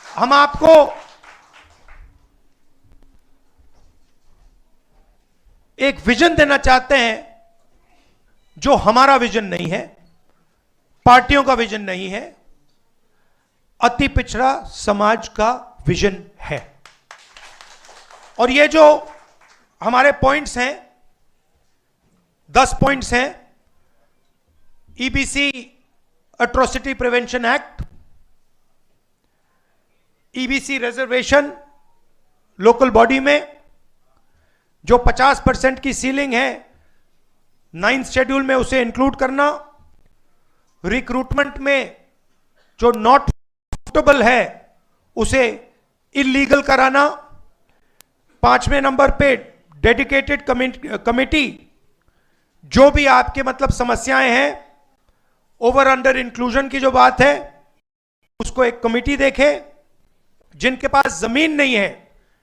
हम आपको एक विजन देना चाहते हैं जो हमारा विजन नहीं है, पार्टियों का विजन नहीं है, अति पिछड़ा समाज का विजन है। और ये जो हमारे पॉइंट्स हैं, 10 पॉइंट्स हैं। EBC atrocity prevention act, EBC reservation local body में जो 50% की सीलिंग है 9th शेड्यूल में उसे इंक्लूड करना, रिक्रूटमेंट में जो नॉट सूटेबल है उसे इलीगल कराना, 5वें नंबर पे डेडिकेटेड कमेटी, जो भी आपके मतलब समस्याएं हैं, ओवर अंडर इंक्लूजन की जो बात है उसको एक कमेटी देखे। जिनके पास जमीन नहीं है,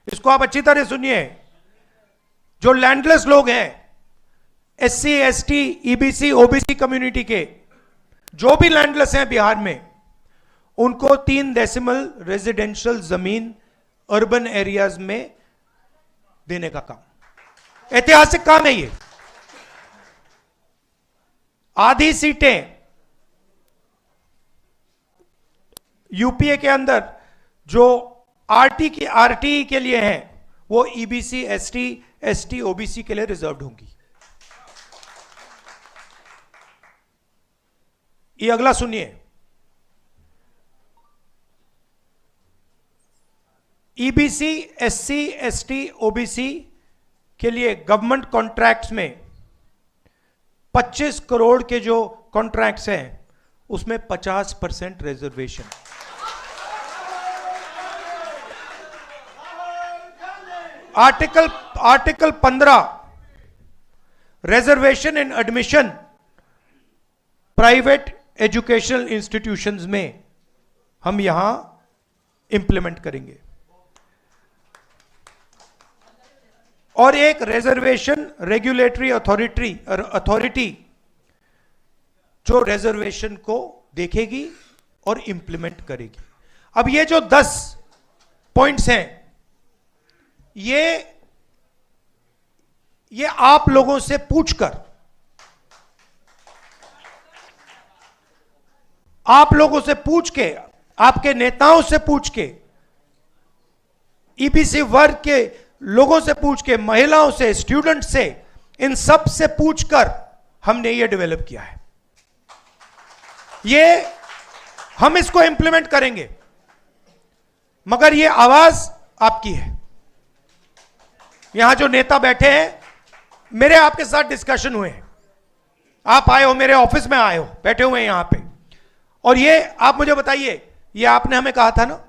इसको आप अच्छी तरह सुनिए, जो लैंडलेस लोग हैं, SC, ST, EBC, OBC community के जो भी लैंडलेस हैं बिहार में, उनको 3 डेसिमल रेजिडेंशियल जमीन अर्बन एरियाज में देने का काम, ऐतिहासिक काम है ये। आधी सीटें यूपीए के अंदर जो आरटीई के लिए हैं वो ईबीसी, एसटी, एसटी, ओबीसी के लिए रिजर्व्ड होंगी। ये अगला सुनिए, ईबीसी, एससी, एसटी, ओबीसी के लिए गवर्नमेंट कॉन्ट्रैक्ट्स में 25 करोड़ के जो कॉन्ट्रैक्ट्स हैं उसमें 50% रिजर्वेशन। आर्टिकल 15 रिजर्वेशन इन एडमिशन प्राइवेट एजुकेशनल इंस्टीट्यूशंस में हम यहां इंप्लीमेंट करेंगे। और एक रिजर्वेशन रेगुलेटरी अथॉरिटी जो रिजर्वेशन को देखेगी और इंप्लीमेंट करेगी। अब ये जो 10 पॉइंट्स हैं, ये आप लोगों से पूछकर, आप लोगों से पूछ के, आपके नेताओं से पूछ के, ईबीसी वर्ग के लोगों से पूछ के, महिलाओं से, स्टूडेंट से, इन सब से पूछकर हमने ये डेवलप किया है। ये हम इसको इंप्लीमेंट करेंगे, मगर ये आवाज आपकी है। यहां जो नेता बैठे हैं, मेरे आपके साथ डिस्कशन हुए हैं, आप आए हो, मेरे ऑफिस में आए हो, बैठे हुए हैं यहां पे, और ये आप मुझे बताइए, ये आपने हमें कहा था ना,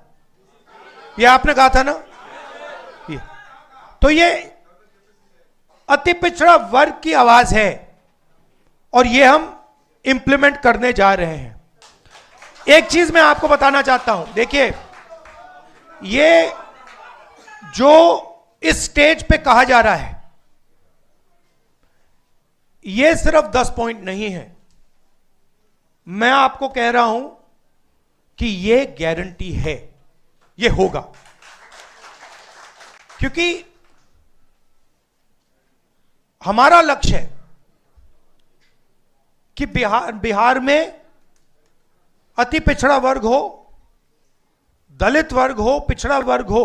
ये आपने कहा था ना, ये तो ये अति पिछड़ा वर्ग की आवाज है और ये हम इंप्लीमेंट करने जा रहे हैं। एक चीज मैं आपको बताना चाहता हूं, देखिए, ये जो इस स्टेज पे कहा जा रहा है, ये सिर्फ 10 पॉइंट नहीं है। मैं आपको कह रहा हूं कि ये गारंटी है, ये होगा, क्योंकि हमारा लक्ष्य है कि बिहार में अति पिछड़ा वर्ग हो, दलित वर्ग हो, पिछड़ा वर्ग हो,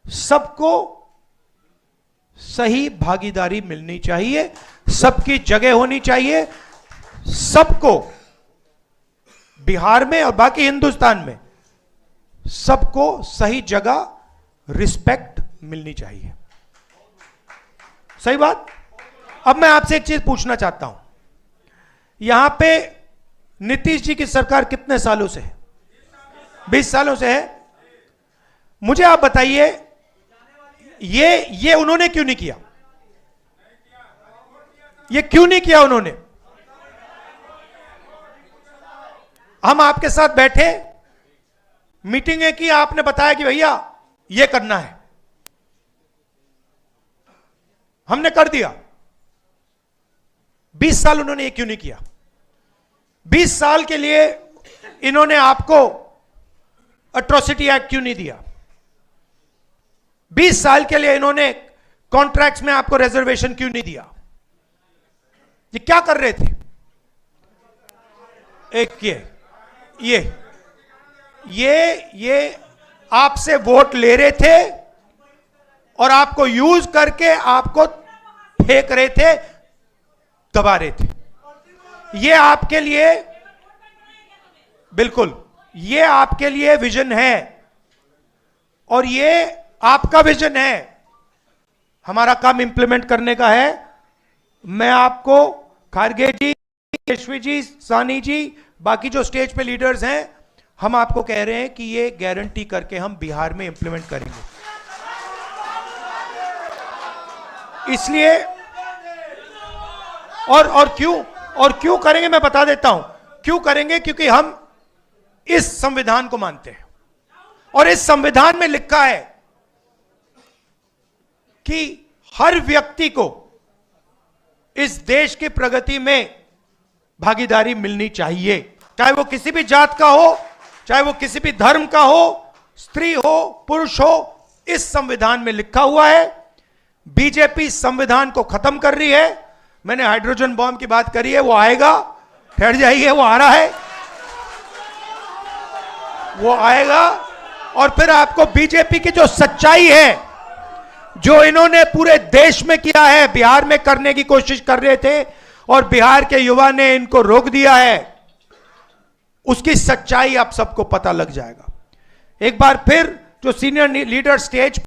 सबको सही भागीदारी मिलनी चाहिए, सबकी जगह होनी चाहिए, सबको बिहार में और बाकी हिंदुस्तान में सबको सही जगह रिस्पेक्ट मिलनी चाहिए। सही बात। अब मैं आपसे एक चीज पूछना चाहता हूं, यहां पे नीतीश जी की सरकार कितने सालों से है? 20 सालों से है। मुझे आप बताइए, ये उन्होंने क्यों नहीं किया? ये क्यों नहीं किया उन्होंने? हम आपके साथ बैठे, मीटिंगें की, आपने बताया कि भैया ये करना है, हमने कर दिया। 20 साल उन्होंने ये क्यों नहीं किया? 20 साल के लिए इन्होंने आपको अट्रॉसिटी एक्ट क्यों नहीं दिया? 20 साल के लिए इन्होंने कॉन्ट्रैक्ट्स में आपको रिजर्वेशन क्यों नहीं दिया? ये क्या कर रहे थे? एक ये आपसे वोट ले रहे थे और आपको यूज करके आपको फेंक रहे थे, दबा रहे थे। ये आपके लिए, बिल्कुल ये आपके लिए विजन है और ये आपका विजन है। हमारा काम इंप्लीमेंट करने का है। मैं आपको खारगे जी, केशवी जी, सानी जी, बाकी जो स्टेज पे लीडर्स हैं, हम आपको कह रहे हैं कि ये गारंटी करके हम बिहार में इंप्लीमेंट करेंगे। इसलिए और क्यों करेंगे मैं बता देता हूं। क्यों करेंगे? क्योंकि हम इस संविधान को मानते हैं और इस संविधान में लिखा है कि हर व्यक्ति को इस देश की प्रगति में भागीदारी मिलनी चाहिए, चाहे वो किसी भी जात का हो, चाहे वो किसी भी धर्म का हो, स्त्री हो, पुरुष हो। इस संविधान में लिखा हुआ है। बीजेपी संविधान को खत्म कर रही है। मैंने हाइड्रोजन बॉम्ब की बात करी है, वो आएगा, ठहर जाइए, वो आ रहा है, वो आएगा। और फिर आपको बीजेपी की जो सच्चाई है, जो इन्होंने पूरे देश में किया है, बिहार में करने की कोशिश कर रहे थे और बिहार के युवा ने इनको रोक दिया है, उसकी सच्चाई आप सबको पता लग जाएगा। एक बार फिर जो सीनियर लीडर स्टेज